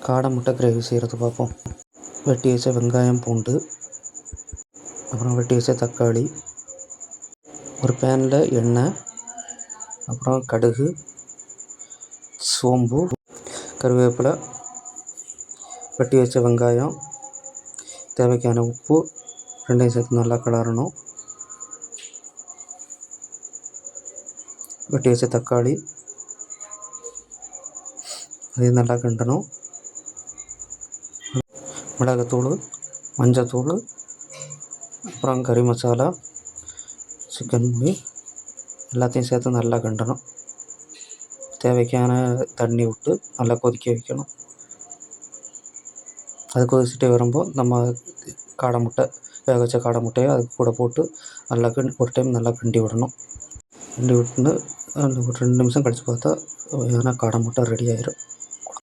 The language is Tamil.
காடை முட்டை கிரேவி செய்கிறது பார்ப்போம். வெட்டி வச்ச வெங்காயம், பூண்டு, அப்புறம் வெட்டி வச்ச தக்காளி, ஒரு பேனில் எண்ணெய், அப்புறம் கடுகு, சோம்பு, கருவேப்பிலை, வெட்டி வச்ச வெங்காயம், தேவைக்கான உப்பு, ரெண்டையும் சேர்த்து நல்லா கிளறணும். வெட்டி வச்ச தக்காளி அதையும் நல்லா கிண்டணும். மிளகுத்தூள், மஞ்சத்தூள், அப்புறம் கறி மசாலா, சிக்கன் பொடி எல்லாத்தையும் சேர்த்து நல்லா கிண்டணும். தேவைக்கான தண்ணி விட்டு நல்லா கொதிக்க வைக்கணும். அது கொதிச்சுட்டே வரும்போது நம்ம காடை முட்டை, வேக வச்ச காடை முட்டையை அது கூட போட்டு நல்லா ஒரு டைம் நல்லா கிண்டி விடணும். கிண்டி விட்டுன்னு ஒரு 2 நிமிஷம் கழித்து பார்த்தா காடை முட்டை ரெடி ஆயிடும்.